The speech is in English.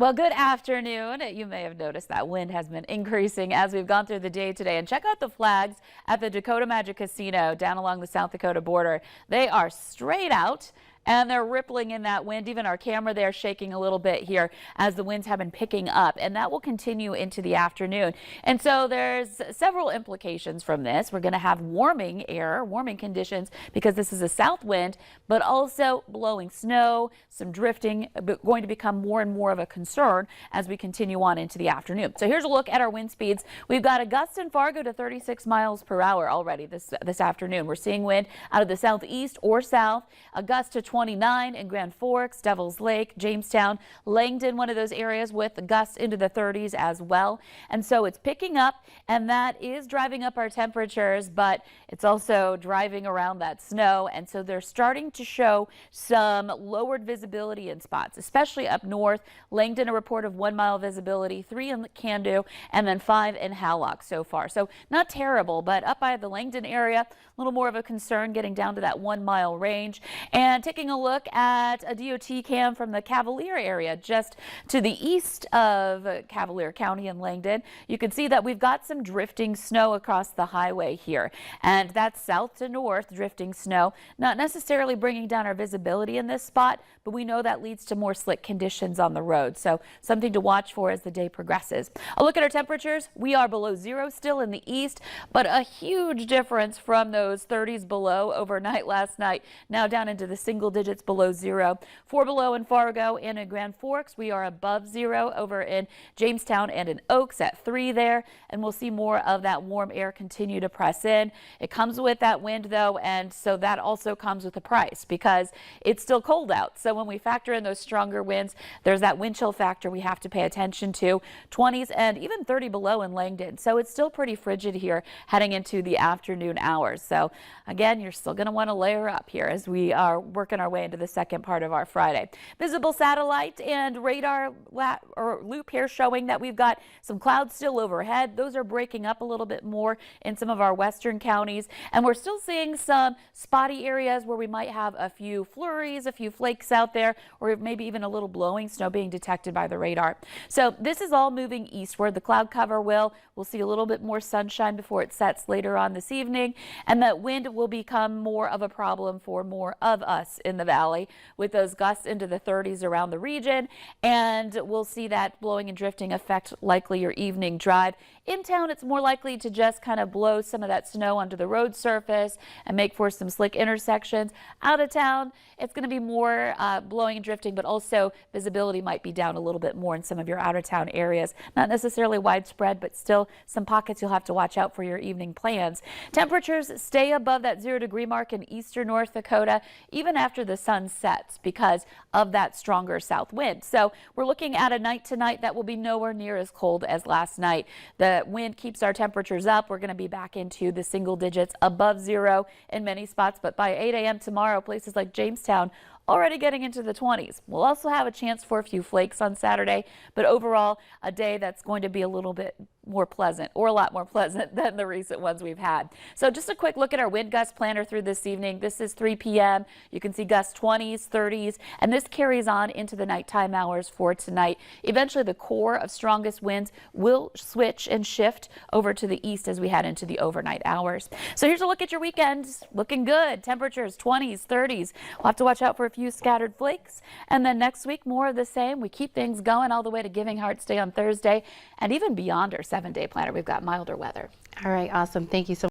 Well, good afternoon. You may have noticed that wind has been increasing as we've gone through the day today. And check out the flags at the Dakota Magic Casino down along the South Dakota border. They are straight out and they're rippling in that wind. Even our camera there shaking a little bit here as the winds have been picking up, and that will continue into the afternoon. And so there's several implications from this. We're going to have warming air, warming conditions because this is a south wind, but also blowing snow, some drifting, going to become more and more of a concern as we continue on into the afternoon. So here's a look at our wind speeds. We've got a gust in Fargo to 36 miles per hour already this afternoon. We're seeing wind out of the southeast or south, a gust to 29 in Grand Forks, Devils Lake, Jamestown, Langdon, one of those areas with gusts into the 30s as well. And so it's picking up, and that is driving up our temperatures, but it's also driving around that snow. And so they're starting to show some lowered visibility in spots, especially up north. Langdon, a report of 1 mile visibility, 3 in Candu, and then 5 in Hallock so far. So not terrible, but up by the Langdon area, a little more of a concern getting down to that 1 mile range. And taking a look at a DOT cam from the Cavalier area just to the east of Cavalier County in Langdon. You can see that we've got some drifting snow across the highway here, and that's south to north drifting snow, not necessarily bringing down our visibility in this spot, but we know that leads to more slick conditions on the road. So something to watch for as the day progresses. A look at our temperatures. We are below zero still in the east, but a huge difference from those 30s below overnight last night. Now down into the single digits below zero. 4 below in Fargo and in Grand Forks. We are above zero over in Jamestown and in Oaks at 3 there. And we'll see more of that warm air continue to press in. It comes with that wind though, and so that also comes with a price because it's still cold out. So when we factor in those stronger winds, there's that wind chill factor we have to pay attention to. 20s and even 30 below in Langdon. So it's still pretty frigid here heading into the afternoon hours. So again, you're still going to want to layer up here as we are working our way into the second part of our Friday. Visible satellite and radar loop here showing that we've got some clouds still overhead. Those are breaking up a little bit more in some of our western counties, and we're still seeing some spotty areas where we might have a few flurries, a few flakes out there, or maybe even a little blowing snow being detected by the radar. So this is all moving eastward. The cloud cover we'll see a little bit more sunshine before it sets later on this evening, and that wind will become more of a problem for more of us in the valley with those gusts into the 30s around the region, and we'll see that blowing and drifting affect likely your evening drive. In town, it's more likely to just kind of blow some of that snow onto the road surface and make for some slick intersections. Out of town, it's going to be more blowing and drifting, but also visibility might be down a little bit more in some of your out of town areas. Not necessarily widespread, but still some pockets you'll have to watch out for your evening plans. Temperatures stay above that 0-degree mark in eastern North Dakota, even after the sun sets because of that stronger south wind. So we're looking at a night tonight that will be nowhere near as cold as last night. The wind keeps our temperatures up. We're going to be back into the single digits above zero in many spots, but by 8 a.m. tomorrow, places like Jamestown already getting into the 20s. We'll also have a chance for a few flakes on Saturday, but overall a day that's going to be a little bit more pleasant, or a lot more pleasant than the recent ones we've had. So just a quick look at our wind gust planner through this evening. This is 3 p.m. You can see gusts 20s, 30s, and this carries on into the nighttime hours for tonight. Eventually the core of strongest winds will switch and shift over to the east as we head into the overnight hours. So here's a look at your weekend. Looking good. Temperatures 20s, 30s. We'll have to watch out for a few scattered flakes, and then next week more of the same. We keep things going all the way to Giving Hearts Day on Thursday, and even beyond our 7-day planner, we've got milder weather. All right, awesome. Thank you so much.